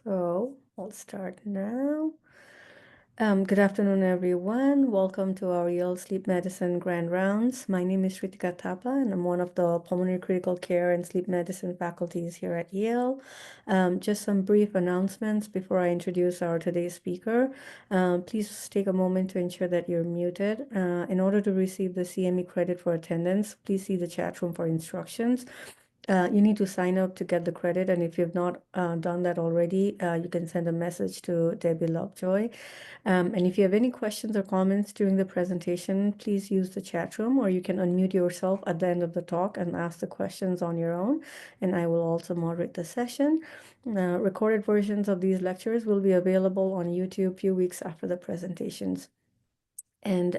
So I'll start now. Good afternoon, everyone. Welcome to our Yale Sleep Medicine Grand Rounds. My name is Ritika Thapa, and I'm one of the Pulmonary Critical Care and Sleep Medicine faculties here at Yale. Just some brief announcements before I introduce our today's speaker. Please take a moment to ensure that you're muted. In order to receive the CME credit for attendance, please see the chat room for instructions. You need to sign up to get the credit, and if you've not done that already, you can send a message to Debbie Lovejoy. And if you have any questions or comments during the presentation, please use the chat room, or you can unmute yourself at the end of the talk and ask the questions on your own, and I will also moderate the session. Recorded versions of these lectures will be available on YouTube a few weeks after the presentations. And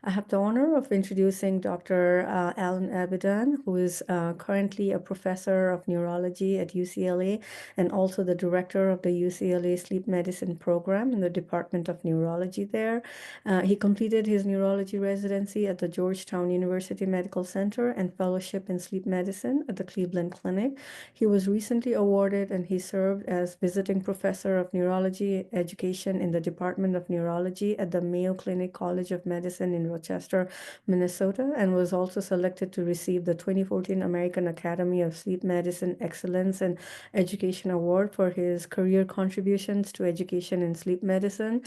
I have the honor of introducing Dr. Alon Avidan, who is currently a professor of neurology at UCLA and also the director of the UCLA Sleep Medicine program in the Department of Neurology there. He completed his neurology residency at the Georgetown University Medical Center and fellowship in sleep medicine at the Cleveland Clinic. He was recently awarded and he served as visiting professor of neurology education in the Department of Neurology at the Mayo Clinic College of Medicine in Rochester, Minnesota, and was also selected to receive the 2014 American Academy of Sleep Medicine Excellence and Education Award for his career contributions to education in sleep medicine.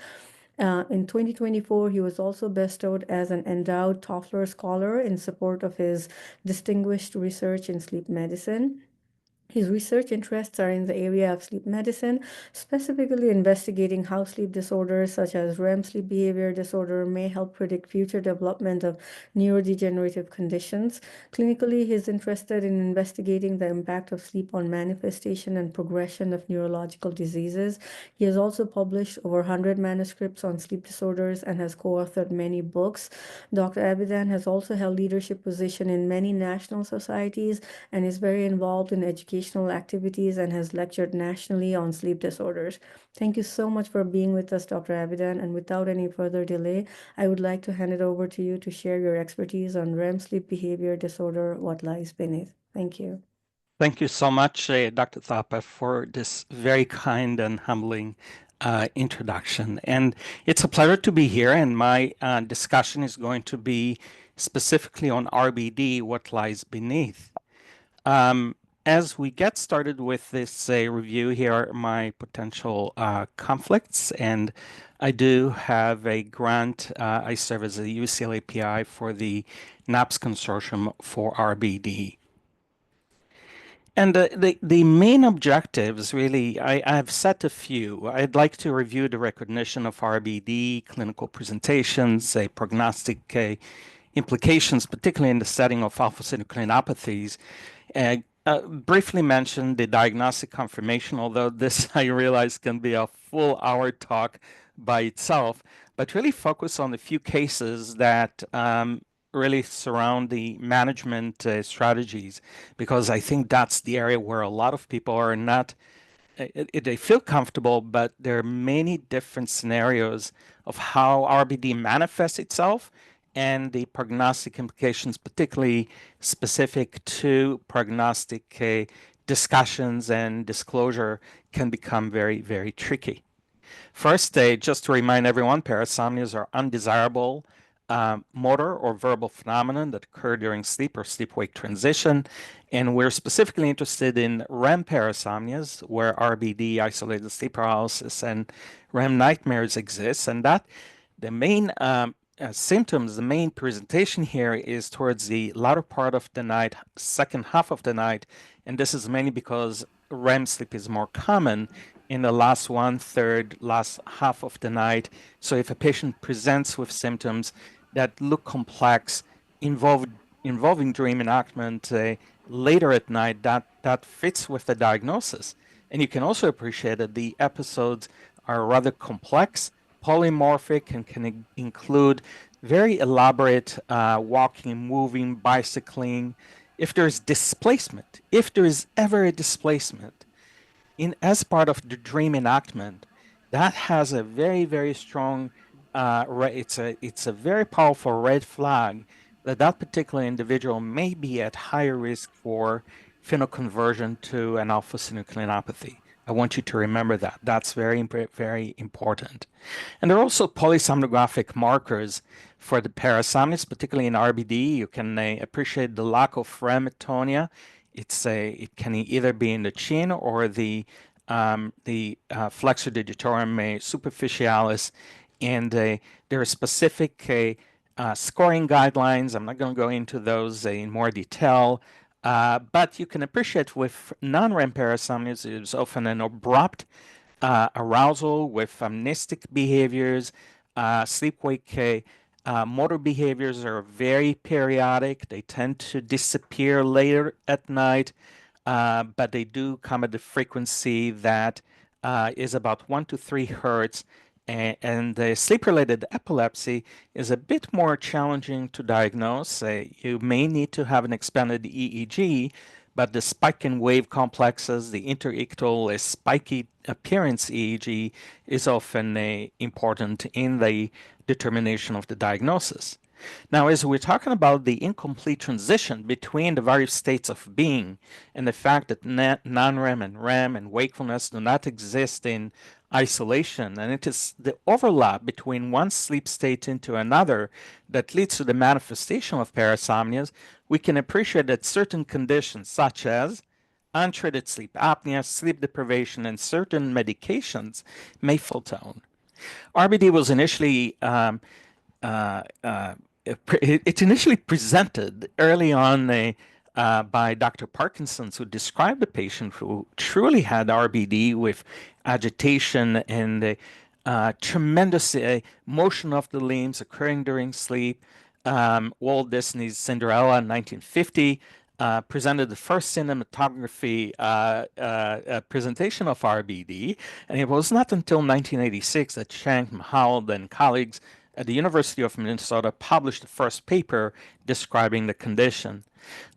In 2024, he was also bestowed as an endowed Toffler Scholar in support of his distinguished research in sleep medicine. His research interests are in the area of sleep medicine, specifically investigating how sleep disorders such as REM sleep behavior disorder may help predict future development of neurodegenerative conditions. Clinically, he is interested in investigating the impact of sleep on manifestation and progression of neurological diseases. He has also published over 100 manuscripts on sleep disorders and has co-authored many books. Dr. Avidan has also held leadership position in many national societies and is very involved in educational activities and has lectured nationally on sleep disorders. Thank you so much for being with us, Dr. Avidan. And without any further delay, I would like to hand it over to you to share your expertise on REM sleep behavior disorder, what lies beneath. Thank you. Thank you so much, Dr. Thapa, for this very kind and humbling introduction. And it's a pleasure to be here. And my discussion is going to be specifically on RBD, what lies beneath. As we get started with this review, here are my potential conflicts. And I do have a grant. I serve as a UCLA PI for the NAPS Consortium for RBD. And the main objectives, really, I've set a few. I'd like to review the recognition of RBD, clinical presentations, prognostic implications, particularly in the setting of alpha-synucleinopathies. Briefly mention the diagnostic confirmation, although this I realize can be a full hour talk by itself, but really focus on a few cases that really surround the management strategies, because I think that's the area where a lot of people are not, they feel comfortable, but there are many different scenarios of how RBD manifests itself and the prognostic implications, particularly specific to prognostic discussions and disclosure, can become very, very tricky. First, just to remind everyone, parasomnias are undesirable motor or verbal phenomenon that occur during sleep or sleep-wake transition. And we're specifically interested in REM parasomnias, where RBD, isolated sleep paralysis, and REM nightmares exist. And that the main symptoms, the main presentation here is towards the latter part of the night, second half of the night. And this is mainly because REM sleep is more common in the last 1/3, last half of the night. So if a patient presents with symptoms that look complex, involving dream enactment later at night, that fits with the diagnosis. And you can also appreciate that the episodes are rather complex, polymorphic, and can include very elaborate walking, moving, bicycling. If there's displacement, if there is ever a displacement as part of the dream enactment, that has a very, very strong, it's a very powerful red flag that particular individual may be at higher risk for phenoconversion to an alpha-synucleinopathy. I want you to remember that. That's very important. And there are also polysomnographic markers for the parasomnias, particularly in RBD. You can appreciate the lack of REM metonia. It can either be in the chin or the flexor digitorum superficialis, and there are specific scoring guidelines. I'm not going to go into those in more detail. But you can appreciate with non-REM parasomnias, there's often an abrupt arousal with amnestic behaviors, sleep-wake motor behaviors are very periodic. They tend to disappear later at night, but they do come at a frequency that is about 1 to 3 hertz. And the sleep-related epilepsy is a bit more challenging to diagnose. You may need to have an expanded EEG, but the spike and wave complexes, the interictal spiky appearance EEG is often important in the determination of the diagnosis. Now, as we're talking about the incomplete transition between the various states of being and the fact that non-REM and REM and wakefulness do not exist in isolation, and it is the overlap between one sleep state into another that leads to the manifestation of parasomnias, we can appreciate that certain conditions such as untreated sleep apnea, sleep deprivation, and certain medications may full tone. RBD was initially uh, uh, it initially presented early on by Dr. Parkinson, who described a patient who truly had RBD with agitation and tremendous motion of the limbs occurring during sleep. Walt Disney's Cinderella in 1950 presented the first cinematography presentation of RBD, and it was not until 1986 that Shank Mahal and colleagues at the University of Minnesota published the first paper describing the condition.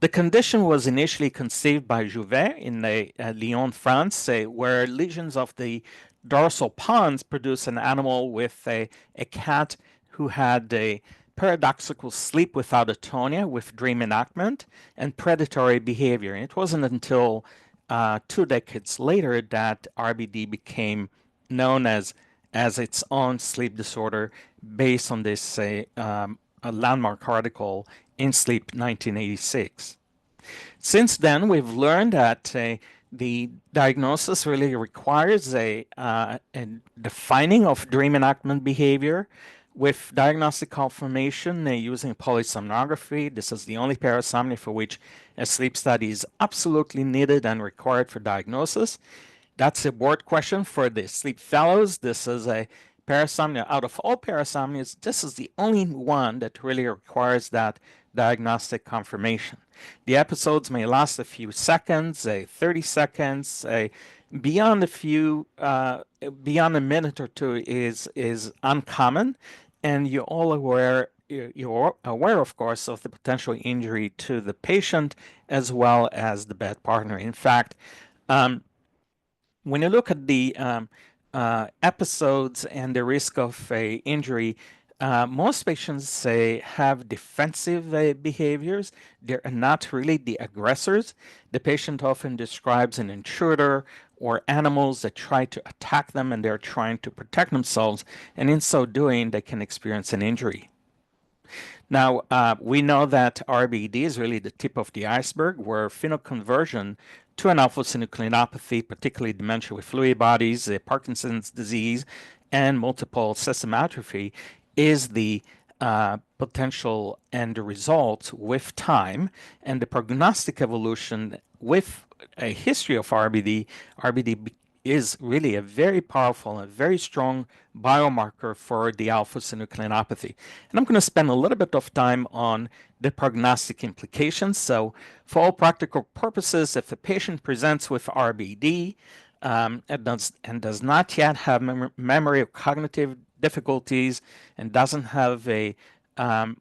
The condition was initially conceived by Jouvet in Lyon, France, where lesions of the dorsal pons produce an animal with a cat who had a paradoxical sleep without atonia, with dream enactment, and predatory behavior. And it wasn't until 2 decades later that RBD became known as its own sleep disorder based on this a landmark article in Sleep 1986. Since then, we've learned that the diagnosis really requires a defining of dream enactment behavior with diagnostic confirmation using polysomnography. This is the only parasomnia for which a sleep study is absolutely needed and required for diagnosis. That's a board question for the sleep fellows. This is a parasomnia. Out of all parasomnias, this is the only one that really requires that diagnostic confirmation. The episodes may last a few seconds, 30 seconds, beyond a few, beyond a minute or two is uncommon, and you're aware, of course, of the potential injury to the patient as well as the bed partner. In fact, when you look at the episodes and the risk of injury, most patients say have defensive behaviors. They're not really the aggressors. The patient often describes an intruder or animals that try to attack them and they're trying to protect themselves, and in so doing, they can experience an injury. Now, we know that RBD is really the tip of the iceberg, where phenoconversion to an alpha-synucleinopathy, particularly dementia with Lewy bodies, Parkinson's disease, and multiple system atrophy, is the potential and the result with time, and the prognostic evolution with a history of RBD. RBD is really a very powerful and very strong biomarker for the alpha-synucleinopathy. And I'm going to spend a little bit of time on the prognostic implications. So for all practical purposes, if a patient presents with RBD and does not yet have memory or cognitive difficulties and doesn't have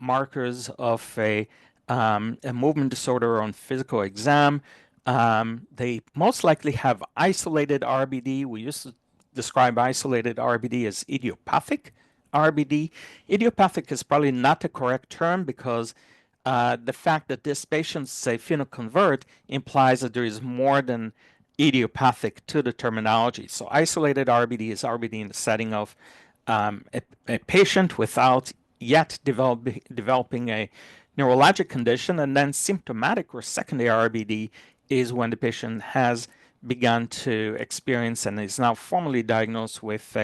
markers of a movement disorder on physical exam, they most likely have isolated RBD. We used to describe isolated RBD as idiopathic RBD. Idiopathic is probably not the correct term because the fact that this patient say phenoconvert implies that there is more than idiopathic to the terminology. So isolated RBD is RBD in the setting of a patient without yet developing a neurologic condition, and then symptomatic or secondary RBD is when the patient has begun to experience and is now formally diagnosed with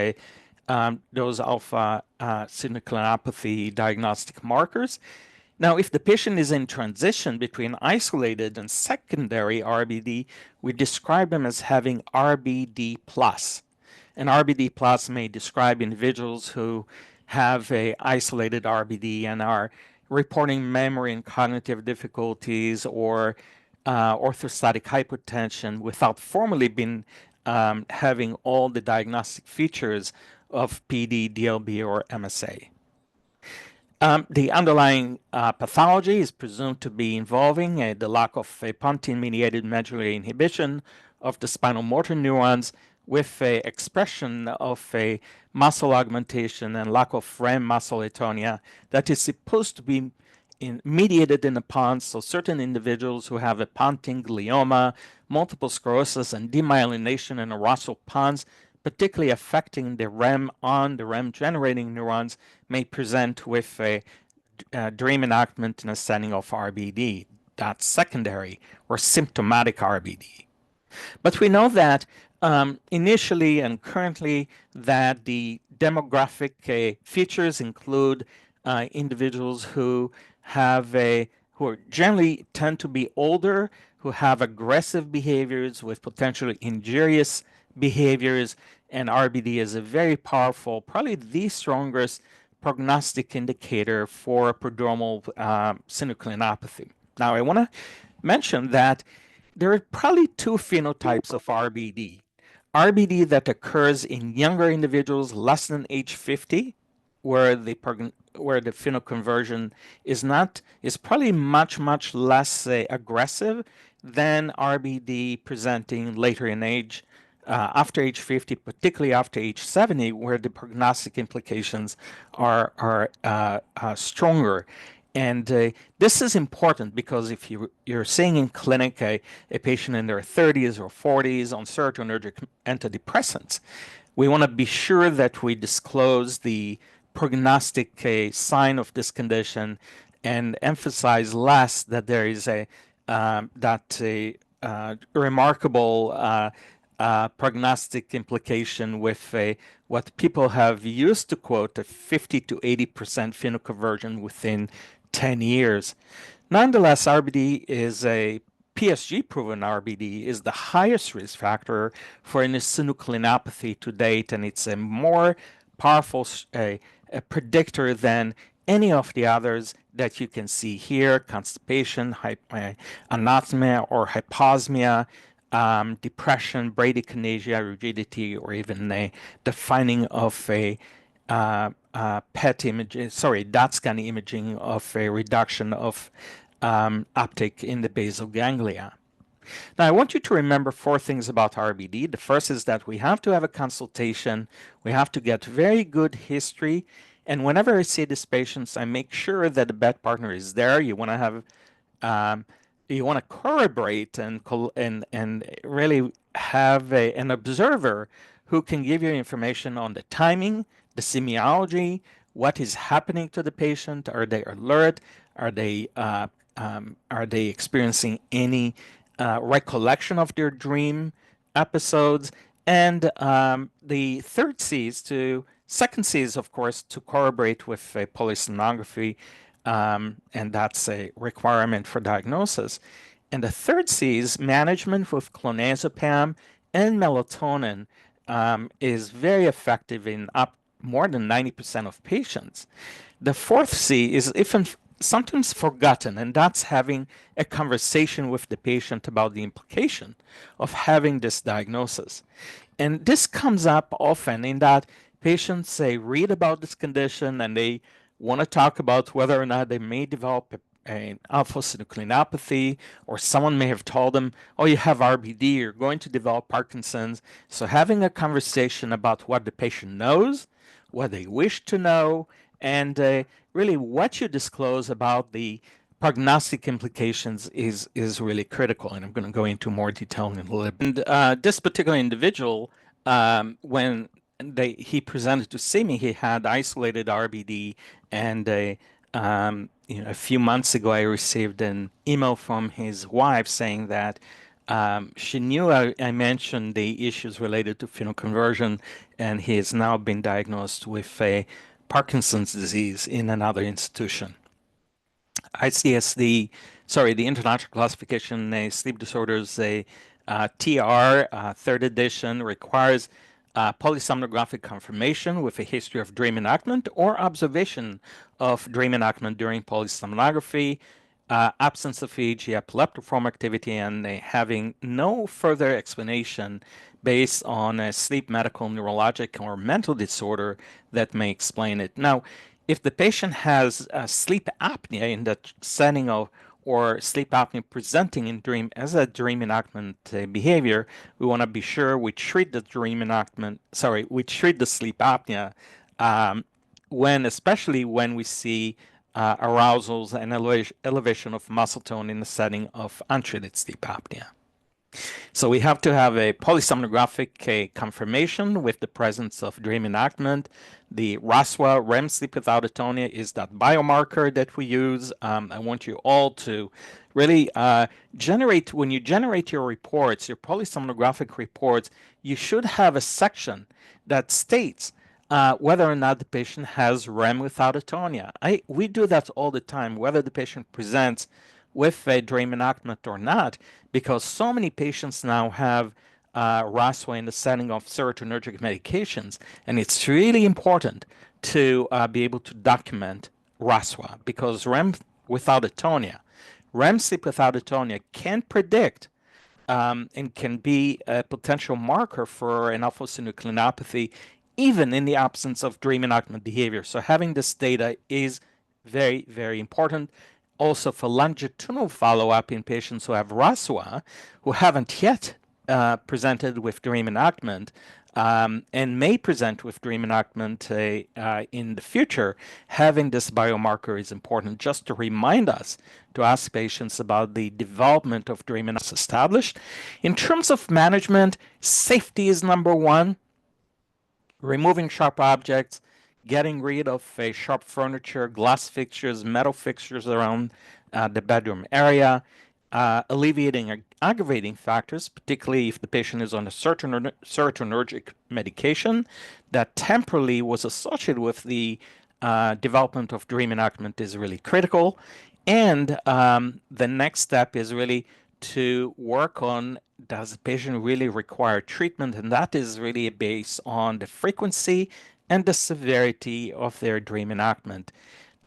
those alpha synucleinopathy diagnostic markers. Now, if the patient is in transition between isolated and secondary RBD, we describe them as having RBD plus. And RBD plus may describe individuals who have a isolated RBD and are reporting memory and cognitive difficulties or orthostatic hypotension without formally being having all the diagnostic features of PD, DLB, or MSA. The underlying pathology is presumed to be involving the lack of a pontin-mediated medullary inhibition of the spinal motor neurons with a expression of a muscle augmentation and lack of REM muscle atonia that is supposed to be mediated in the pons. So certain individuals who have a pontin glioma, multiple sclerosis, and demyelination in the rostral pons, particularly affecting the REM generating neurons, may present with a dream enactment in a setting of RBD. That's secondary or symptomatic RBD. But we know that initially and currently that the demographic features include individuals who generally tend to be older, who have aggressive behaviors with potentially injurious behaviors, and RBD is a very powerful, probably the strongest prognostic indicator for prodromal synucleinopathy. Now, I want to mention that there are probably two phenotypes of RBD. RBD that occurs in younger individuals less than age 50, where the phenoconversion is probably much less aggressive than RBD presenting later in age, after age 50, particularly after age 70, where the prognostic implications are stronger. And this is important because if you're seeing in clinic a patient in their 30s or 40s on serotonergic antidepressants, we want to be sure that we disclose the prognostic sign of this condition and emphasize less that there is a remarkable prognostic implication with what people have used to quote a 50 to 80% phenoconversion within 10 years. Nonetheless, RBD is a PSG proven RBD is the highest risk factor for any synucleinopathy to date, and it's a more powerful a predictor than any of the others that you can see here: constipation, anosmia or hyposmia, depression, bradykinesia, rigidity, or even the finding of a PET image, DOT scan imaging of a reduction of uptake in the basal ganglia. Now, I want you to remember four things about RBD. The first is that we have to have a consultation. We have to get very good history. And whenever I see these patients, I make sure that the bed partner is there. You want to have you want to corroborate and really have an observer who can give you information on the timing, the semiology, what is happening to the patient. Are they alert? Are they experiencing any recollection of their dream episodes? And the second C is, of course, to corroborate with a polysomnography, and that's a requirement for diagnosis. And the third C is management with clonazepam and melatonin is very effective in up more than 90% of patients. The fourth C is sometimes forgotten, and that's having a conversation with the patient about the implication of having this diagnosis. And this comes up often in that patients read about this condition and they want to talk about whether or not they may develop an alpha-synucleinopathy, or someone may have told them, oh, you have RBD, you're going to develop Parkinson's. So having a conversation about what the patient knows, what they wish to know, and really what you disclose about the prognostic implications is really critical, and I'm going to go into more detail in a little bit. And this particular individual, when he presented to see me, he had isolated RBD, and a few months ago, I received an email from his wife saying that she knew I mentioned the issues related to phenoconversion, and he has now been diagnosed with a Parkinson's disease in another institution. ICSD, sorry, the International Classification Sleep Disorders, TR, third edition, requires polysomnographic confirmation with a history of dream enactment or observation of dream enactment during polysomnography, absence of EEG epileptiform activity, and having no further explanation based on a sleep medical, neurologic, or mental disorder that may explain it. Now, if the patient has sleep apnea in the setting of, or sleep apnea presenting in dream as a dream enactment behavior, we want to be sure we treat the we treat the sleep apnea especially when we see arousals and elevation of muscle tone in the setting of untreated sleep apnea. So we have to have a polysomnographic confirmation with the presence of dream enactment. The RASWA, REM sleep without atonia, is that biomarker that we use. I want you all to really when you generate your reports, your polysomnographic reports, you should have a section that states whether or not the patient has REM without atonia. We do that all the time, whether the patient presents with a dream enactment or not, because so many patients now have RASWA in the setting of serotonergic medications, and it's really important to be able to document RASWA, because REM without atonia, REM sleep without atonia can predict and can be a potential marker for an alpha-synucleinopathy, even in the absence of dream enactment behavior. So having this data is very, very important. Also for longitudinal follow-up in patients who have RASWA, who haven't yet presented with dream enactment, and may present with dream enactment in the future, having this biomarker is important just to remind us to ask patients about the development of dream enactment established. In terms of management, safety is number one. Removing sharp objects, getting rid of sharp furniture, glass fixtures, metal fixtures around the bedroom area, alleviating aggravating factors, particularly if the patient is on a serotonergic medication that temporarily was associated with the development of dream enactment, is really critical. And the next step is really to work on, does the patient really require treatment? And that is really based on the frequency and the severity of their dream enactment.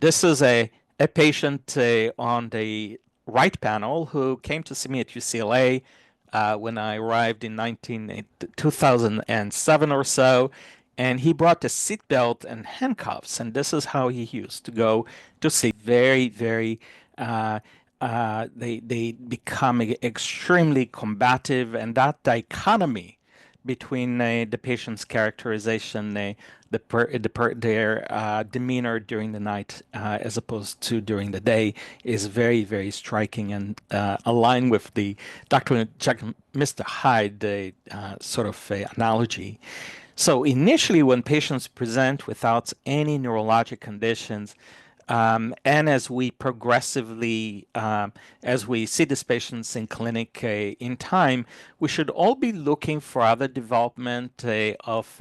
This is a patient on the right panel who came to see me at UCLA when I arrived in 2007 or so. And he brought a seatbelt and handcuffs, and this is how he used to go to sleep. Very, very they become extremely combative, and that dichotomy between the patient's characterization, their demeanor during the night as opposed to during the day, is very, very striking and aligned with the Dr. Mr. Hyde sort of analogy. So initially, when patients present without any neurologic conditions, and as we progressively, as we see these patients in clinic in time, we should all be looking for other development of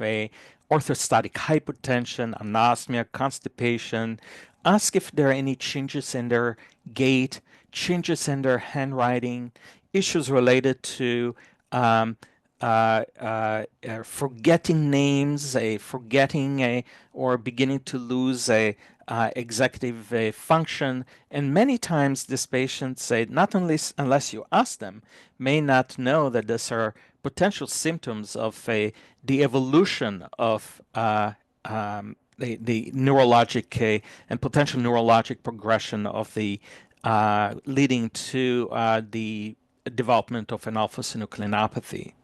orthostatic hypotension, anosmia, constipation. Ask if there are any changes in their gait, changes in their handwriting, issues related to forgetting names, forgetting or beginning to lose a executive function. And many times these patients say, not unless you ask them, may not know that these are potential symptoms of the evolution of the neurologic and potential neurologic progression of the leading to the development of an alpha-synucleinopathy.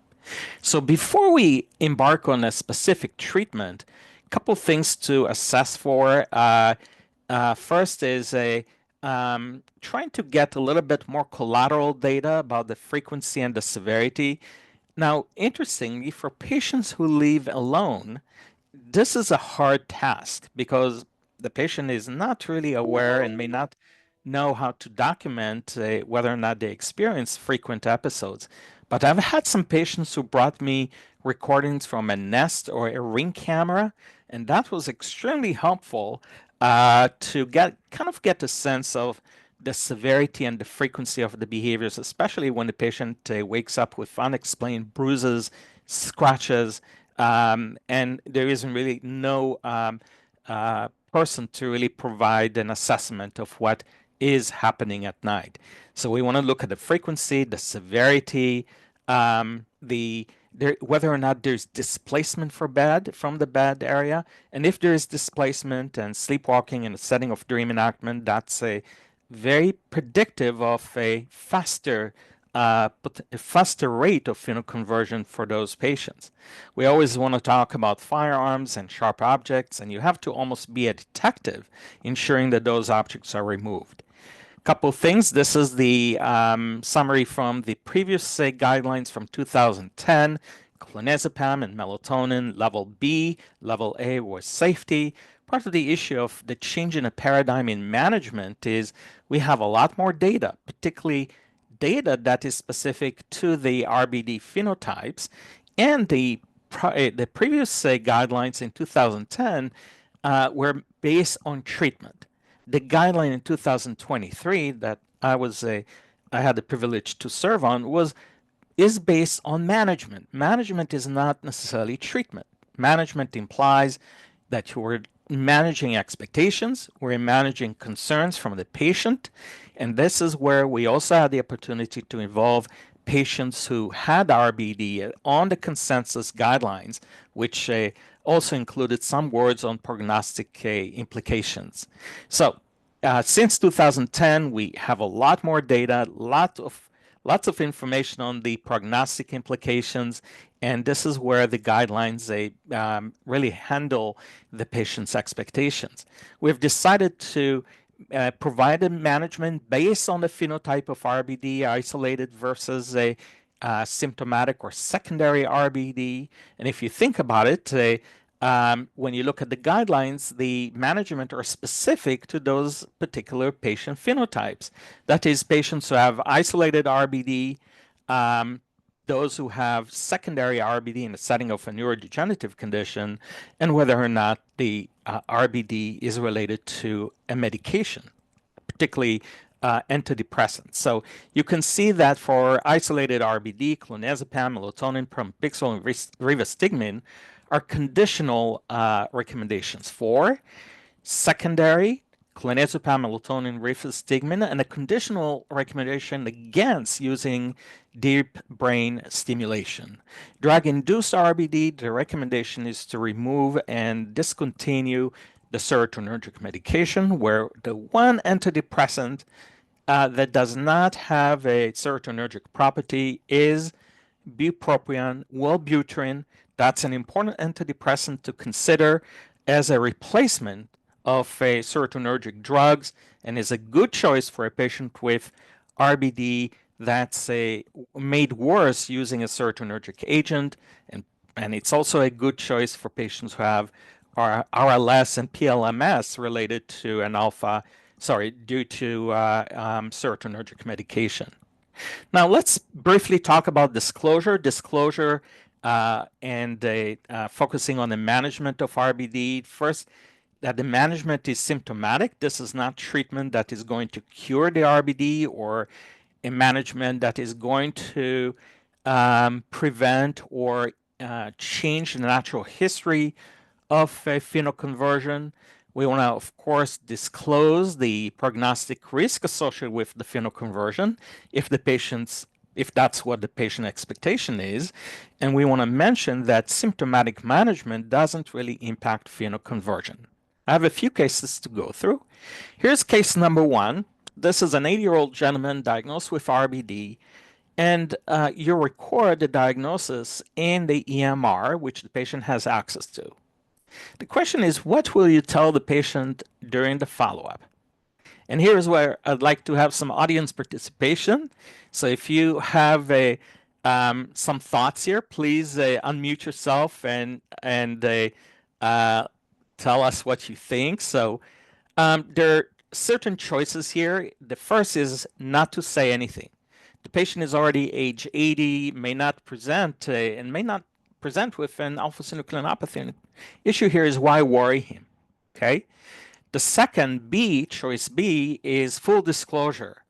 So before we embark on a specific treatment, a couple things to assess for. First is trying to get a little bit more collateral data about the frequency and the severity. Now, interestingly, for patients who live alone, this is a hard task because the patient is not really aware and may not know how to document whether or not they experience frequent episodes. But I've had some patients who brought me recordings from a Nest or a Ring camera, and that was extremely helpful to get a sense of the severity and the frequency of the behaviors, especially when the patient wakes up with unexplained bruises, scratches, and there isn't really no person to really provide an assessment of what is happening at night. So we want to look at the frequency, the severity, whether or not there's displacement from the bed area. And if there is displacement and sleepwalking in the setting of dream enactment, that's a very predictive of a faster rate of phenoconversion for those patients. We always want to talk about firearms and sharp objects, and you have to almost be a detective ensuring that those objects are removed. Couple things. This is the summary from the previous guidelines from 2010. Clonazepam and melatonin, level B, level A was safety. Part of the issue of the change in a paradigm in management is we have a lot more data, particularly data that is specific to the RBD phenotypes, and the previous guidelines in 2010 were based on treatment. The guideline in 2023 that I had the privilege to serve on is based on management. Management is not necessarily treatment. Management implies that you're managing expectations, we're managing concerns from the patient, and this is where we also had the opportunity to involve patients who had RBD on the consensus guidelines, which also included some words on prognostic implications. So since 2010, we have a lot more data, lots of information on the prognostic implications, and this is where the guidelines really handle the patient's expectations. We've decided to provide a management based on the phenotype of RBD isolated versus a symptomatic or secondary RBD. And if you think about it, when you look at the guidelines, the management are specific to those particular patient phenotypes. That is, patients who have isolated RBD, those who have secondary RBD in the setting of a neurodegenerative condition, and whether or not the RBD is related to a medication, particularly antidepressants. So you can see that for isolated RBD, clonazepam, melatonin, pramipixole, and rivastigmine are conditional recommendations. For secondary, clonazepam, melatonin, rivastigmine, and a conditional recommendation against using deep brain stimulation. Drug-induced RBD, the recommendation is to remove and discontinue the serotonergic medication, where the one antidepressant that does not have a serotonergic property is bupropion, Wellbutrin. That's an important antidepressant to consider as a replacement of serotonergic drugs, and is a good choice for a patient with RBD that's made worse using a serotonergic agent, and it's also a good choice for patients who have RLS and PLMS related to due to serotonergic medication. Now let's briefly talk about disclosure. Disclosure and focusing on the management of RBD. First, that the management is symptomatic. This is not treatment that is going to cure the RBD or a management that is going to prevent or change the natural history of phenoconversion. We want to, of course, disclose the prognostic risk associated with the phenoconversion if that's what the patient expectation is. And we want to mention that symptomatic management doesn't really impact phenoconversion. I have a few cases to go through. Here's case number one. This is an 80-year-old gentleman diagnosed with RBD, and you record the diagnosis in the EMR, which the patient has access to. The question is, what will you tell the patient during the follow-up? And here's where I'd like to have some audience participation. So if you have some thoughts here, please unmute yourself and tell us what you think. So there are certain choices here. The first is not to say anything. The patient is already age 80, may not present and may not present with an alpha-synucleinopathy. And the issue here is why worry him? Okay. The second B, choice B, is full disclosure.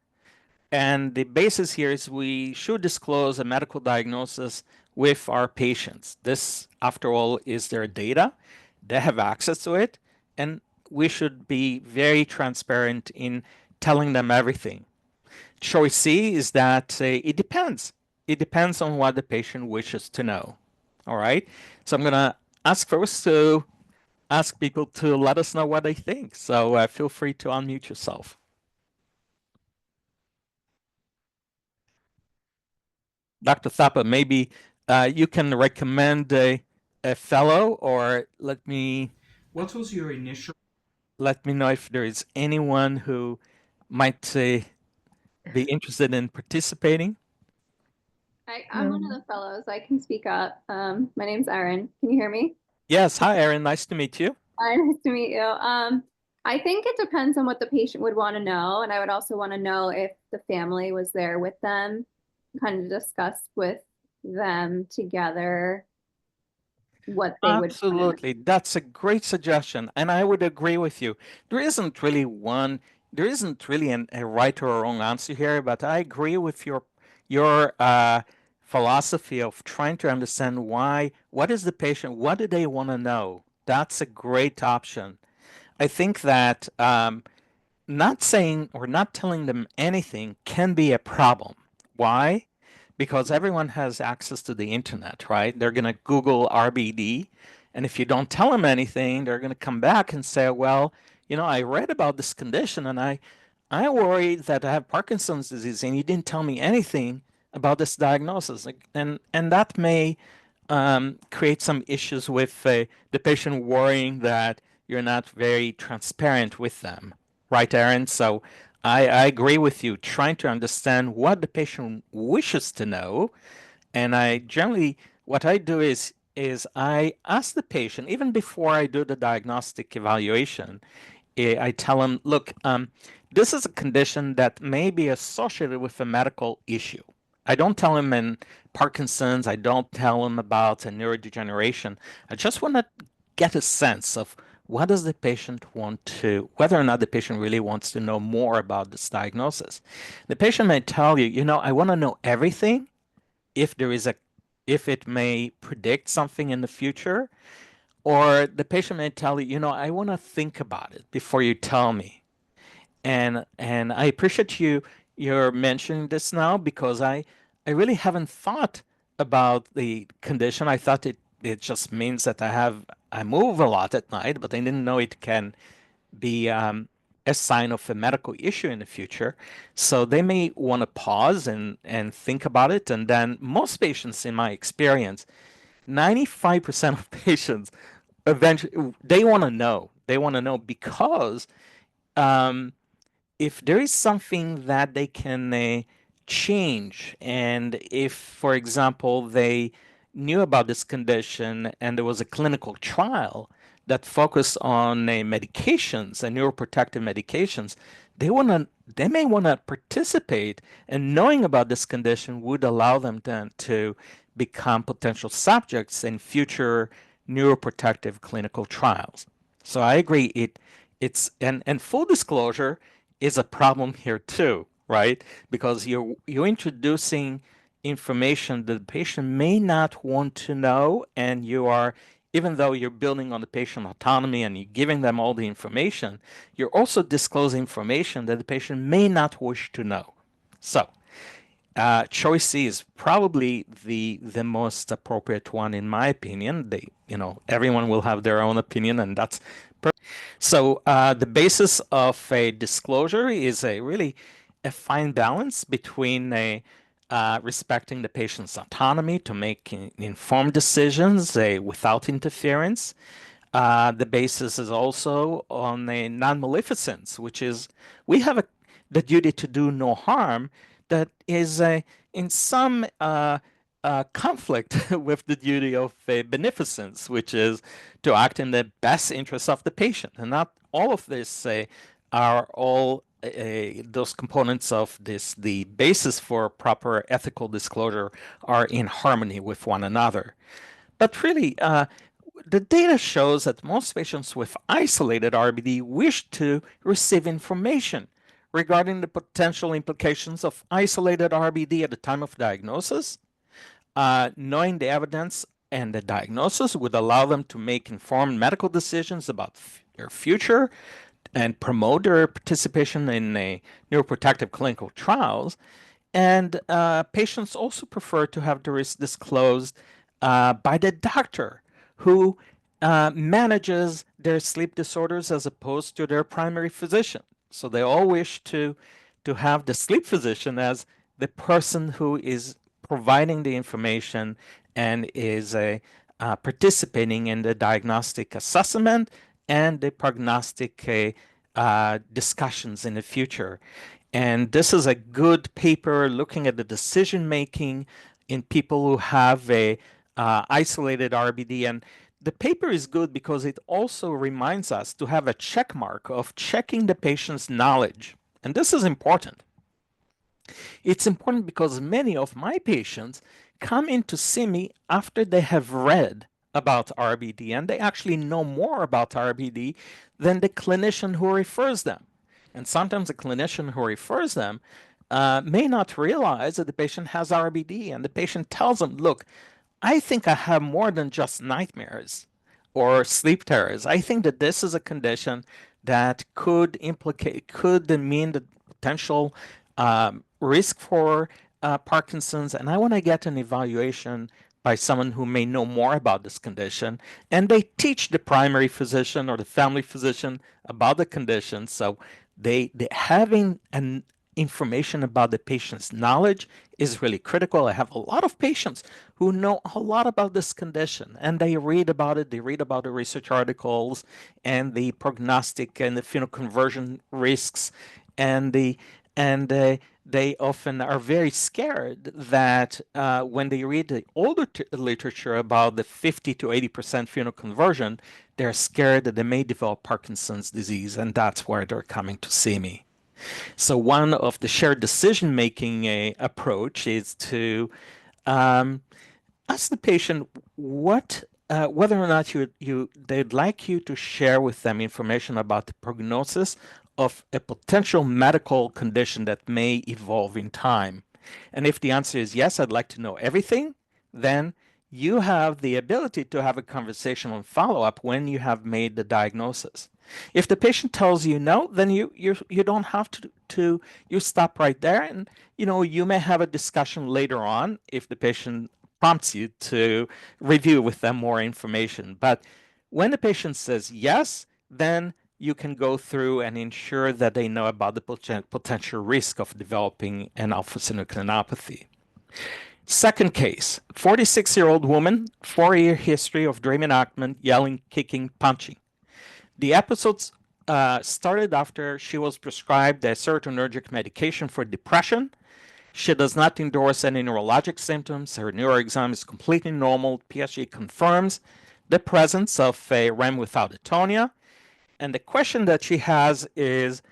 And the basis here is we should disclose a medical diagnosis with our patients. This, after all, is their data. They have access to it. And we should be very transparent in telling them everything. Choice C is that it depends. It depends on what the patient wishes to know. All right. So I'm going to ask people to let us know what they think. So feel free to unmute yourself. Dr. Thapa, maybe you can recommend a fellow, or What was your initial? let me know if there is anyone who might be interested in participating. I'm one of the fellows. I can speak up. My name's Erin. Can you hear me? Yes. Hi, Erin. Nice to meet you. Hi, nice to meet you. I think it depends on what the patient would want to know, and I would also want to know if the family was there with them, kind of discuss with them together what they would want to know. Absolutely. That's a great suggestion. And I would agree with you. There isn't really a right or a wrong answer here, but I agree with your philosophy of trying to understand what is the patient, what do they want to know? That's a great option. I think that not saying or not telling them anything can be a problem. Why? Because everyone has access to the internet, right? They're going to Google RBD. And if you don't tell them anything, they're going to come back and say, well, I read about this condition and I worry that I have Parkinson's disease and you didn't tell me anything about this diagnosis. And that may create some issues with the patient worrying that you're not very transparent with them. Right, Aaron? So I agree with you, trying to understand what the patient wishes to know. And what I do is I ask the patient, even before I do the diagnostic evaluation, I tell them, look, this is a condition that may be associated with a medical issue. I don't tell them in Parkinson's, I don't tell them about a neurodegeneration. I just want to get a sense of what does the patient want to, whether or not the patient really wants to know more about this diagnosis. The patient may tell you, I want to know everything if it may predict something in the future, or the patient may tell you, I want to think about it before you tell me. And I appreciate you're mentioning this now because I really haven't thought about the condition. I thought it just means that I move a lot at night, but I didn't know it can be a sign of a medical issue in the future. So they may want to pause and think about it. And then most patients, in my experience, 95% of patients eventually they want to know. They want to know because um, if there is something that they can change, and if, for example, they knew about this condition and there was a clinical trial that focused on medications and neuroprotective medications, they may want to participate, and knowing about this condition would allow them then to become potential subjects in future neuroprotective clinical trials. So I agree. And full disclosure is a problem here too, right? Because you're introducing information that the patient may not want to know, and even though you're building on the patient autonomy and you're giving them all the information, you're also disclosing information that the patient may not wish to know. So choice C is probably the most appropriate one in my opinion. Everyone will have their own opinion, and that's so the basis of a disclosure is really a fine balance between respecting the patient's autonomy to make informed decisions without interference, The basis is also on a non-maleficence, which is we have the duty to do no harm that is in some conflict with the duty of beneficence, which is to act in the best interest of the patient. And not all of this are all those components of this, the basis for proper ethical disclosure are in harmony with one another. But really, the data shows that most patients with isolated RBD wish to receive information regarding the potential implications of isolated RBD at the time of diagnosis. Knowing the evidence and the diagnosis would allow them to make informed medical decisions about their future and promote their participation in neuroprotective clinical trials. And patients also prefer to have the risk disclosed by the doctor who manages their sleep disorders as opposed to their primary physician. So they all wish to have the sleep physician as the person who is providing the information and is participating in the diagnostic assessment and the prognostic discussions in the future. And this is a good paper looking at the decision making in people who have a isolated RBD. And the paper is good because it also reminds us to have a check mark of checking the patient's knowledge. And this is important. It's important because many of my patients come in to see me after they have read about RBD, and they actually know more about RBD than the clinician who refers them. And sometimes the clinician who refers them may not realize that the patient has RBD, and the patient tells them, look, I think I have more than just nightmares or sleep terrors. I think that this is a condition that could mean the potential risk for Parkinson's, and I want to get an evaluation by someone who may know more about this condition. And they teach the primary physician or the family physician about the condition. So they having an information about the patient's knowledge is really critical. I have a lot of patients who know a lot about this condition, and they read about it. They read about the research articles and the prognostic and the phenoconversion risks, and they often are very scared that when they read the older literature about the 50 to 80% phenoconversion, they're scared that they may develop Parkinson's disease, and that's why they're coming to see me. So one of the shared decision-making approach is to ask the patient whether or not they'd like you to share with them information about the prognosis of a potential medical condition that may evolve in time. And if the answer is yes, I'd like to know everything, then you have the ability to have a conversation on follow-up when you have made the diagnosis. If the patient tells you no, then you don't have to you stop right there, and you may have a discussion later on if the patient prompts you to review with them more information. But when the patient says yes, then you can go through and ensure that they know about the potential risk of developing an alpha-synucleinopathy. Second case, 46-year-old woman, 4-year history of dream enactment, yelling, kicking, punching. The episodes started after she was prescribed a serotonergic medication for depression. She does not endorse any neurologic symptoms. Her neuroexam is completely normal. PSG confirms the presence of a REM without atonia. And the question that she has is,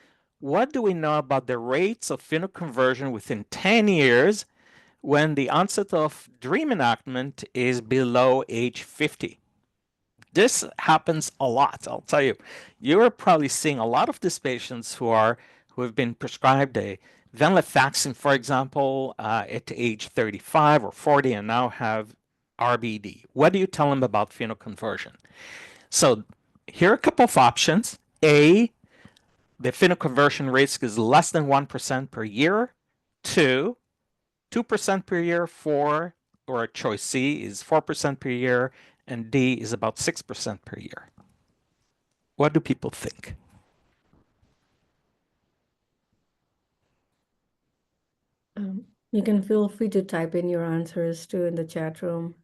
what do we know about the rates of phenoconversion within 10 years when the onset of dream enactment is below age 50? This happens a lot, I'll tell you. You're probably seeing a lot of these patients who have been prescribed a venlafaxine, for example, at age 35 or 40 and now have RBD. What do you tell them about phenoconversion? So here are a couple of options. A, the phenoconversion risk is less than 1% per year. 2, 2% per year. 4, or choice C is 4% per year. And D is about 6% per year. What do people think? You can feel free to type in your answers too in the chat room.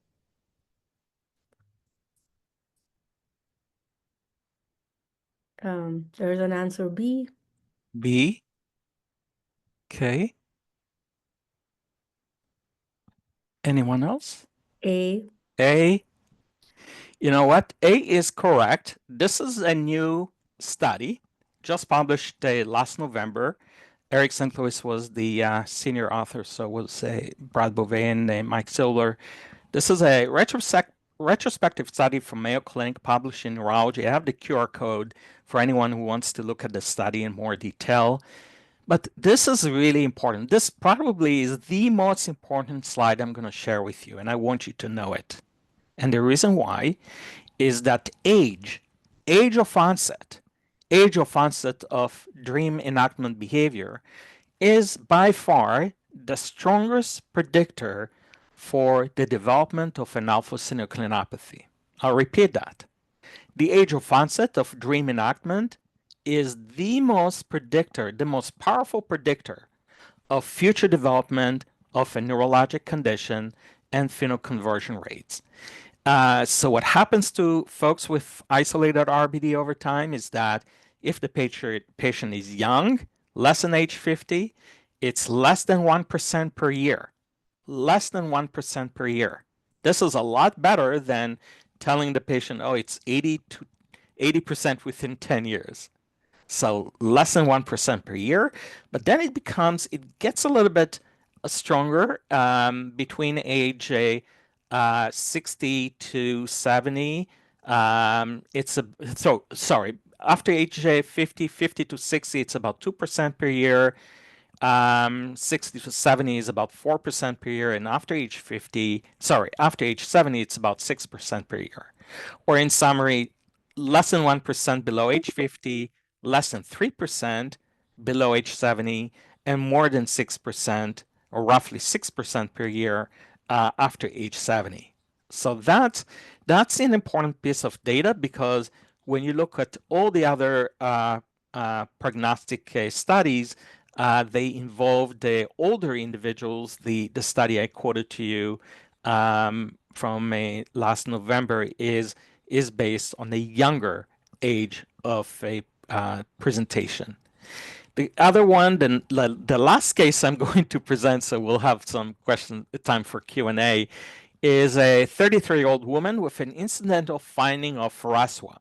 There's an answer B. B. Okay. Anyone else? A. A. You know what? A is correct. This is a new study just published last November. Eric St. Louis was the senior author, so we'll say Brad Beauvais and Mike Silver. This is a retrospective study from Mayo Clinic published in Neurology. I have the QR code for anyone who wants to look at the study in more detail. But this is really important. This probably is the most important slide I'm going to share with you, and I want you to know it. And the reason why is that age of onset of dream enactment behavior is by far the strongest predictor for the development of an alpha-synucleinopathy. I'll repeat that. The age of onset of dream enactment is the most powerful predictor of future development of a neurologic condition and phenoconversion rates. So what happens to folks with isolated RBD over time is that if the patient is young, less than age 50, it's less than 1% per year. Less than 1% per year. This is a lot better than telling the patient, oh, it's 80% within 10 years. So less than 1% per year, but then it gets a little bit stronger between age 60 to 70. After age 50 to 60, it's about 2% per year. 60 to 70 is about 4% per year, and after age 70, it's about 6% per year. Or in summary, less than 1% below age 50, less than 3% below age 70, and more than 6%, or roughly 6% per year after age 70. So that's an important piece of data, because when you look at all the other prognostic studies, they involve the older individuals. The study I quoted to you from last November is based on a younger age of a presentation. The other one, the last case I'm going to present, so we'll have some time for Q&A, is a 33-year-old woman with an incidental finding of RASWA.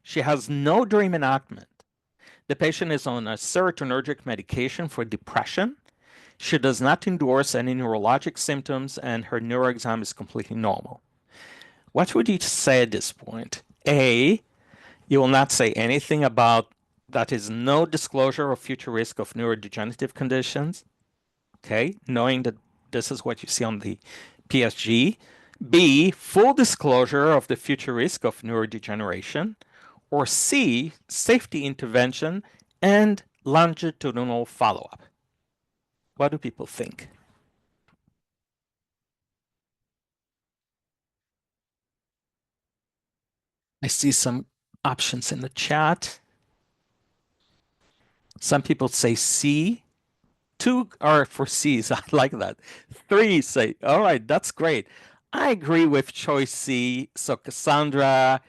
She has no dream enactment. The patient is on a serotonergic medication for depression. She does not endorse any neurologic symptoms, and her neuroexam is completely normal. What would you say at this point? A, you will not say anything about that is no disclosure of future risk of neurodegenerative conditions, okay, knowing that this is what you see on the PSG. B, full disclosure of the future risk of neurodegeneration. Or C, safety intervention and longitudinal follow-up. What do people think? I see some options in the chat. Some people say C. 2 are for C's. I like that. 3 say, all right, that's great. I agree with choice C. So Cassandra,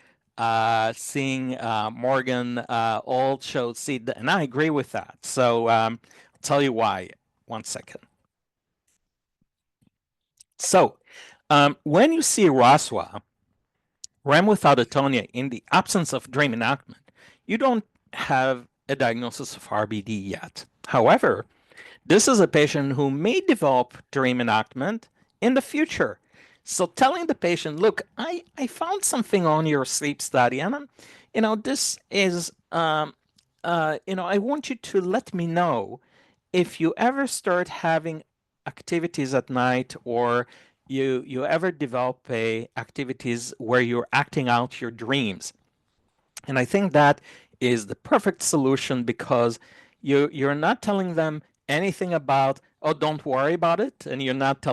Singh, Morgan, all chose C, and I agree with that. So I'll tell you why. 1 second. So when you see RASWA, REM without atonia, in the absence of dream enactment, you don't have a diagnosis of RBD yet. However, this is a patient who may develop dream enactment in the future. So telling the patient, look, I found something on your sleep study, and this is, I want you to let me know if you ever start having activities at night, or you ever develop activities where you're acting out your dreams. And I think that is the perfect solution, because you're not telling them anything about, oh, don't worry about it, and you're not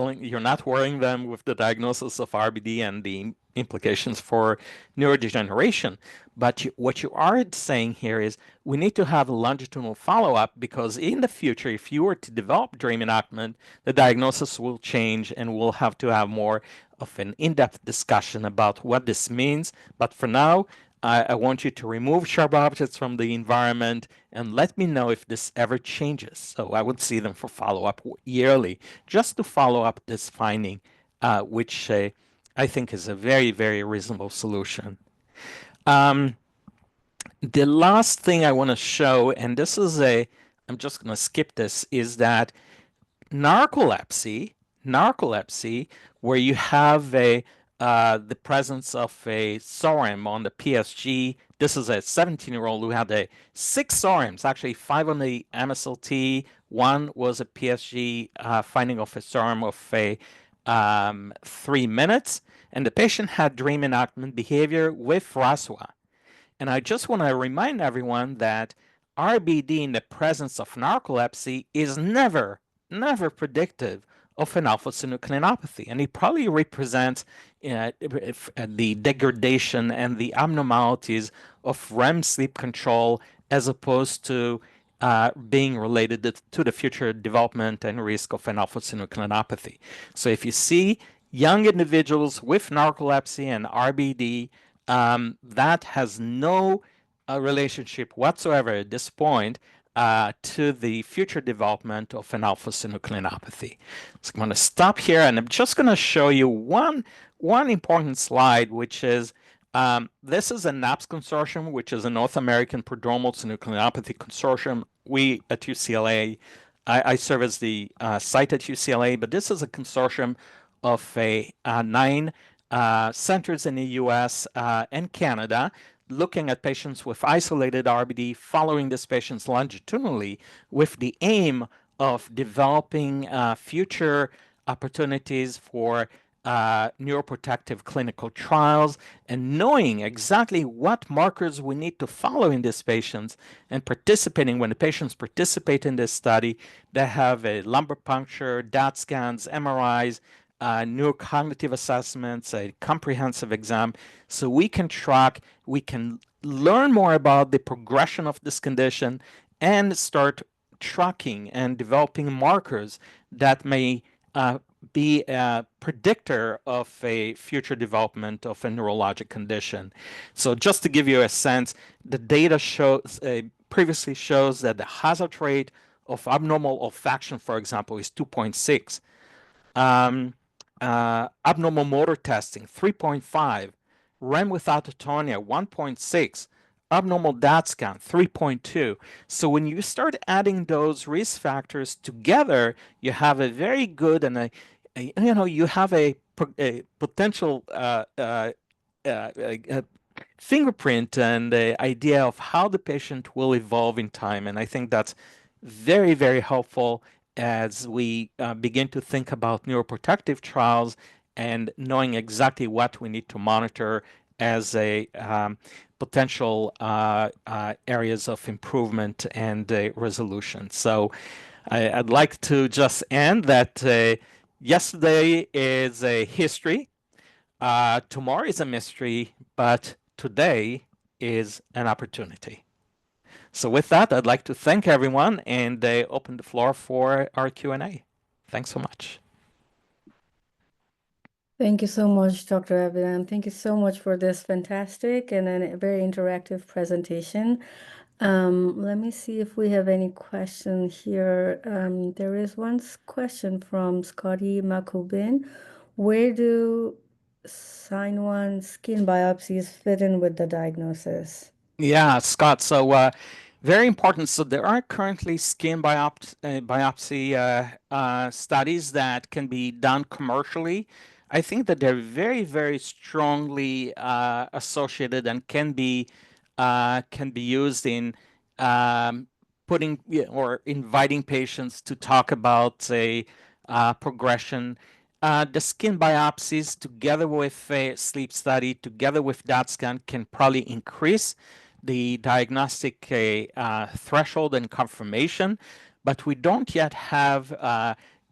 worrying them with the diagnosis of RBD and the implications for neurodegeneration. But what you are saying here is we need to have a longitudinal follow-up, because in the future, if you were to develop dream enactment, the diagnosis will change, and we'll have to have more of an in-depth discussion about what this means. But for now, I want you to remove sharp objects from the environment and let me know if this ever changes. So I would see them for follow-up yearly, just to follow up this finding, which I think is a very, very reasonable solution. The last thing I want to show, and this is I'm just going to skip this, is that narcolepsy, where you have the presence of a SORM on the PSG. This is a 17-year-old who had 6 SORMs, actually 5 on the MSLT. 1 was a PSG finding of a SORM of 3 minutes, and the patient had dream enactment behavior with RASWA. And I just want to remind everyone that RBD in the presence of narcolepsy is never predictive of an alpha-synucleinopathy, and it probably represents the degradation and the abnormalities of REM sleep control as opposed to being related to the future development and risk of an alpha-synucleinopathy. So if you see young individuals with narcolepsy and RBD, that has no relationship whatsoever at this point to the future development of an alpha-synucleinopathy. So I'm going to stop here, and I'm just going to show you one important slide, which is this is a NAPS consortium, which is a North American Prodromal Synucleinopathy Consortium. We at UCLA, I serve as the site at UCLA, but this is a consortium of 9 centers in the US and Canada, looking at patients with isolated RBD, following these patients longitudinally with the aim of developing future opportunities for neuroprotective clinical trials and knowing exactly what markers we need to follow in these patients and participating. When the patients participate in this study, they have a lumbar puncture, DAT scans, MRIs, neurocognitive assessments, a comprehensive exam, so we can track, we can learn more about the progression of this condition and start tracking and developing markers that may be a predictor of a future development of a neurologic condition. So just to give you a sense, the data previously shows that the hazard rate of abnormal olfaction, for example, is 2.6. Abnormal motor testing, 3.5. REM without atonia, 1.6. Abnormal DAT scan, 3.2. So when you start adding those risk factors together, you have a very good and you have a potential fingerprint and the idea of how the patient will evolve in time. And I think that's very, very helpful as we begin to think about neuroprotective trials and knowing exactly what we need to monitor as a potential areas of improvement and resolution. So I'd like to just end that yesterday is a history, tomorrow is a mystery, but today is an opportunity. So with that, I'd like to thank everyone and open the floor for our Q&A. Thanks so much. Thank you so much, Dr. Avidan. Thank you so much for this fantastic and a very interactive presentation. Let me see if we have any question here. There is one question from Scotty Makubin. Where do sign 1 skin biopsies fit in with the diagnosis? Yeah, Scott. So very important. So there are currently skin biopsy studies that can be done commercially. I think that they're very, very strongly associated and can be used in putting or inviting patients to talk about a progression. The skin biopsies, together with a sleep study, together with DAT scan, can probably increase the diagnostic threshold and confirmation, but we don't yet have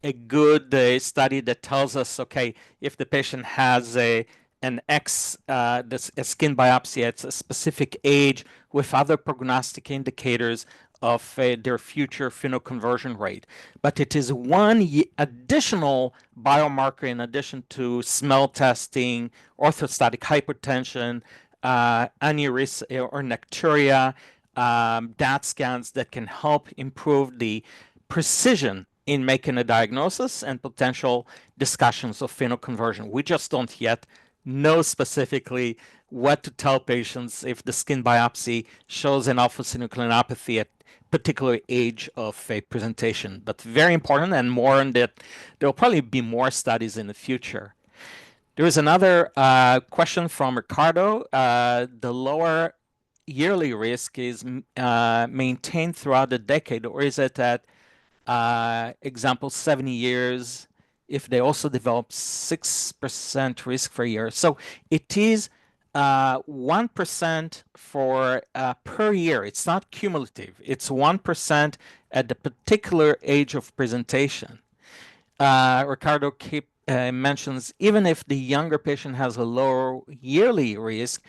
a good study that tells us, okay, if the patient has a skin biopsy at a specific age with other prognostic indicators of their future phenoconversion rate. But it is one additional biomarker in addition to smell testing, orthostatic hypertension, aneurysm or nocturia, DAT scans that can help improve the precision in making a diagnosis and potential discussions of phenoconversion. We just don't yet know specifically what to tell patients if the skin biopsy shows an alpha-synucleinopathy at particular age of a presentation, but very important, and more on that. There'll probably be more studies in the future. There is another question from Ricardo. The lower yearly risk is maintained throughout the decade, or is it at example 70 years if they also develop 6% risk for a year? So it is 1% for per year. It's not cumulative. It's 1% at the particular age of presentation. Ricardo mentions, even if the younger patient has a lower yearly risk,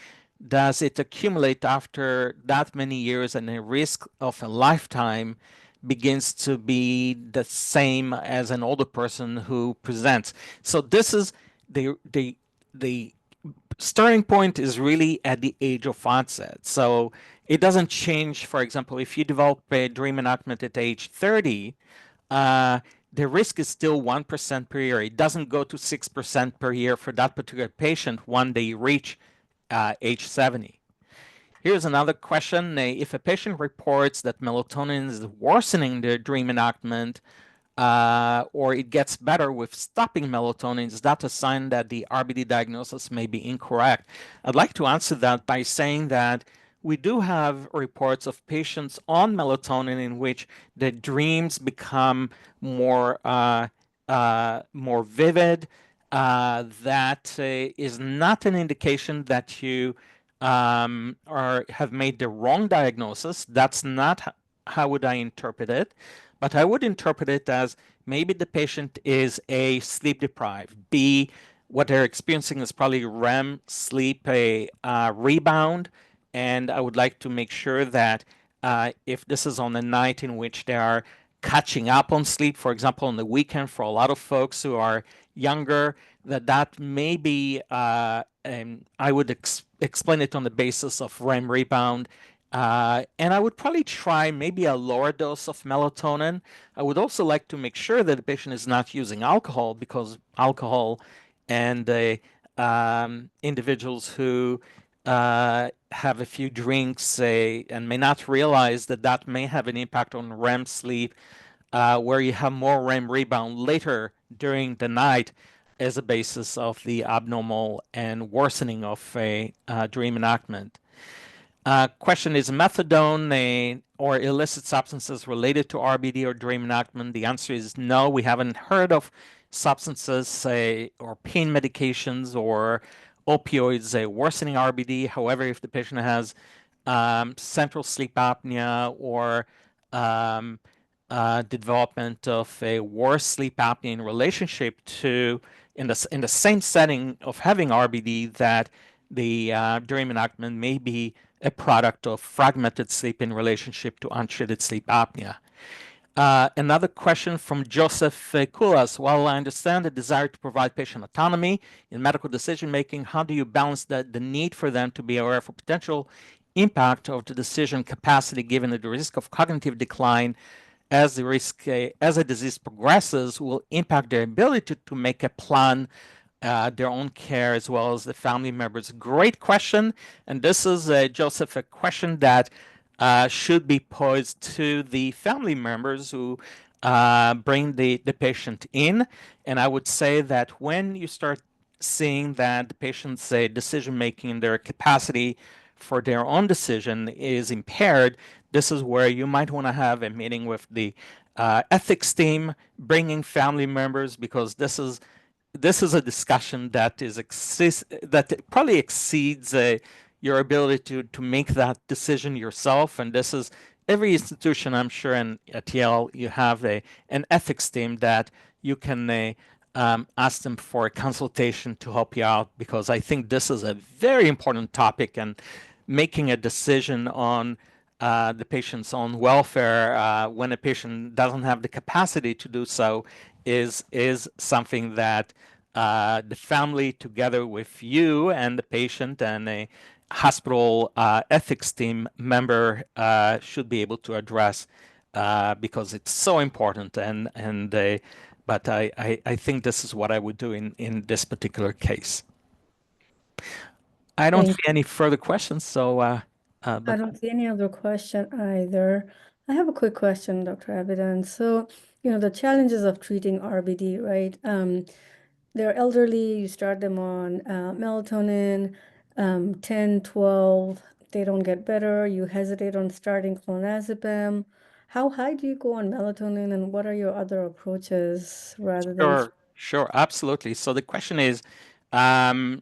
does it accumulate after that many years, and the risk of a lifetime begins to be the same as an older person who presents? So this is the starting point is really at the age of onset. So it doesn't change. For example, if you develop a dream enactment at age 30, the risk is still 1% per year. It doesn't go to 6% per year for that particular patient when they reach age 70. Here's another question. If a patient reports that melatonin is worsening their dream enactment, or it gets better with stopping melatonin, is that a sign that the RBD diagnosis may be incorrect? I'd like to answer that by saying that we do have reports of patients on melatonin in which the dreams become more vivid. That is not an indication that you have made the wrong diagnosis. That's not how would I interpret it, but I would interpret it as maybe the patient is A, sleep deprived, B, what they're experiencing is probably REM sleep rebound, and I would like to make sure that if this is on a night in which they are catching up on sleep, for example, on the weekend for a lot of folks who are younger, that may be, and I would explain it on the basis of REM rebound. And I would probably try maybe a lower dose of melatonin. I would also like to make sure that the patient is not using alcohol, because alcohol and individuals who have a few drinks and may not realize that may have an impact on REM sleep, where you have more REM rebound later during the night as a basis of the abnormal and worsening of a dream enactment. Question, is methadone or illicit substances related to RBD or dream enactment? The answer is no. We haven't heard of substances or pain medications or opioids worsening RBD. However, if the patient has central sleep apnea or development of a worse sleep apnea in relationship to in the same setting of having RBD, that the dream enactment may be a product of fragmented sleep in relationship to untreated sleep apnea. Another question from Joseph Kulas. While I understand the desire to provide patient autonomy in medical decision-making, how do you balance the need for them to be aware of a potential impact of the decision capacity given the risk of cognitive decline as a disease progresses will impact their ability to make a plan, their own care, as well as the family members? Great question. And this is, Joseph, a question that should be posed to the family members who bring the patient in. And I would say that when you start seeing that the patient's decision-making, their capacity for their own decision is impaired, this is where you might want to have a meeting with the ethics team, bringing family members, because this is a discussion that probably exceeds your ability to make that decision yourself. And this is every institution, I'm sure, and at Yale you have an ethics team that you can ask them for a consultation to help you out, because I think this is a very important topic, and making a decision on the patient's own welfare when a patient doesn't have the capacity to do so is something that the family, together with you and the patient and hospital ethics team member should be able to address because it's so important. But I think this is what I would do in this particular case. I don't Thank see any further questions, so I but don't see any other question either. I have a quick question, Dr. Avidan. So, the challenges of treating RBD, right? They're elderly, you start them on melatonin, 10, 12, they don't get better, you hesitate on starting clonazepam. How high do you go on melatonin, and what are your other approaches rather than sure, absolutely. So the question is,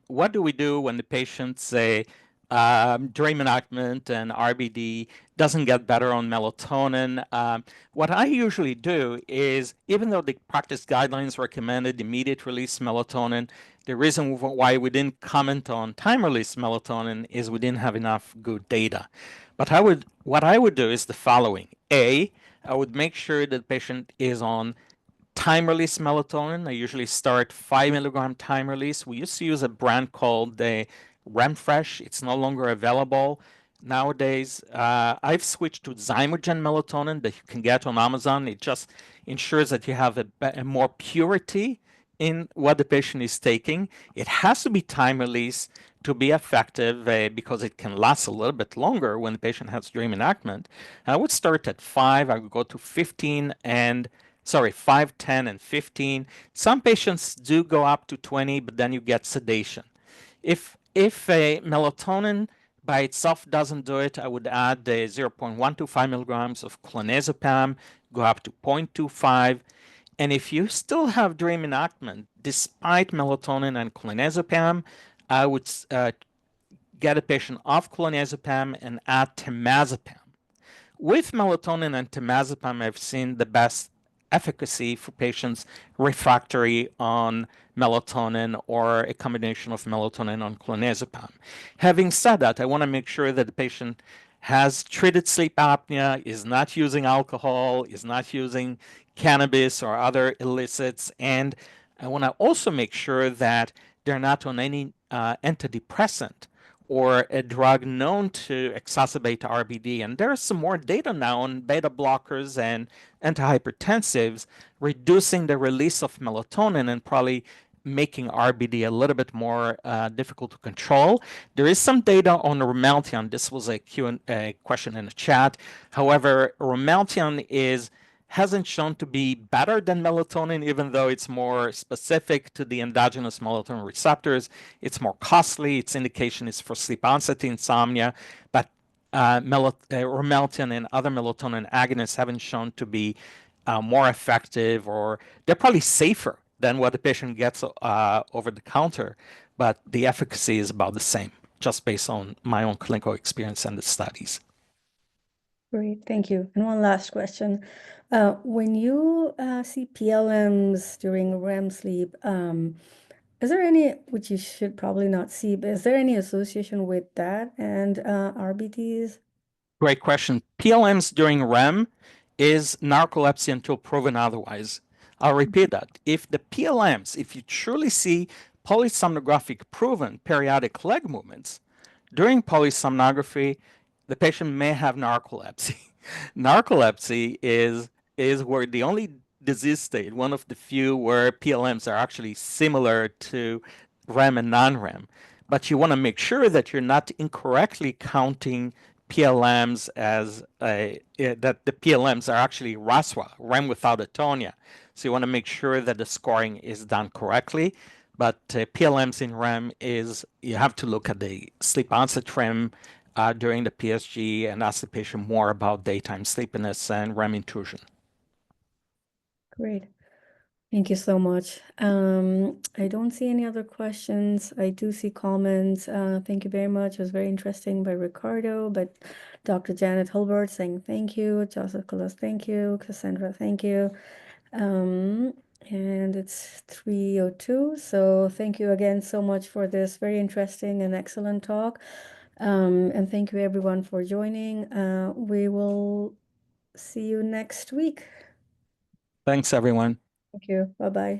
what do we do when the patient say during enactment and RBD doesn't get better on melatonin? What I usually do is, even though the practice guidelines recommended immediate release melatonin, the reason why we didn't comment on time release melatonin is we didn't have enough good data. But what I would do is the following. I would make sure that the patient is on time release melatonin. I usually start 5 milligram time release. We used to use a brand called the RemFresh. It's no longer available. Nowadays, I've switched to Zymogen melatonin that you can get on Amazon. It just ensures that you have a more purity in what the patient is taking. It has to be time release to be effective because it can last a little bit longer when the patient has dream enactment. I would start at 5. I would go to 15 and 5, 10, and 15. Some patients do go up to 20, but then you get sedation. If a melatonin by itself doesn't do it, I would add the 0.125 milligrams of clonazepam, go up to 0.25. And if you still have dream enactment, despite melatonin and clonazepam, I would get a patient off clonazepam and add temazepam. With melatonin and temazepam, I've seen the best efficacy for patients refractory on melatonin or a combination of melatonin and clonazepam. Having said that, I want to make sure that the patient has treated sleep apnea, is not using alcohol, is not using cannabis or other illicits, and I want to also make sure that they're not on any antidepressant or a drug known to exacerbate RBD. And there's some more data now on beta blockers and antihypertensives reducing the release of melatonin and probably making RBD a little bit more difficult to control. There is some data on Romeltian. This was a question in the chat. However, Romeltian hasn't shown to be better than melatonin, even though it's more specific to the endogenous melatonin receptors. It's more costly. Its indication is for sleep onset insomnia, but Romeltian and other melatonin agonists haven't shown to be more effective, or they're probably safer than what the patient gets over the counter, but the efficacy is about the same, just based on my own clinical experience and the studies. Great, thank you. And one last question. When you see PLMs during REM sleep, is there any, which you should probably not see, but is there any association with that and RBDs? Great question. PLMs during REM is narcolepsy until proven otherwise. I'll repeat that. If you truly see polysomnographic proven periodic leg movements, during polysomnography, the patient may have narcolepsy. Narcolepsy is where the only disease state, one of the few where PLMs are actually similar to REM and non-REM. But you want to make sure that you're not incorrectly counting PLMs as that the PLMs are actually RASWA, REM without atonia. So you want to make sure that the scoring is done correctly. But PLMs in REM you have to look at the sleep onset REM during the PSG and ask the patient more about daytime sleepiness and REM intrusion. Great. Thank you so much. I don't see any other questions. I do see comments. Thank you very much. It was very interesting by Ricardo, but Dr. Janet Hilbert saying thank you. Joseph Colas, thank you. Cassandra, thank you. And it's 3:02. So thank you again so much for this very interesting and excellent talk. And thank you everyone for joining. We will see you next week. Thanks, everyone. Thank you. Bye-bye.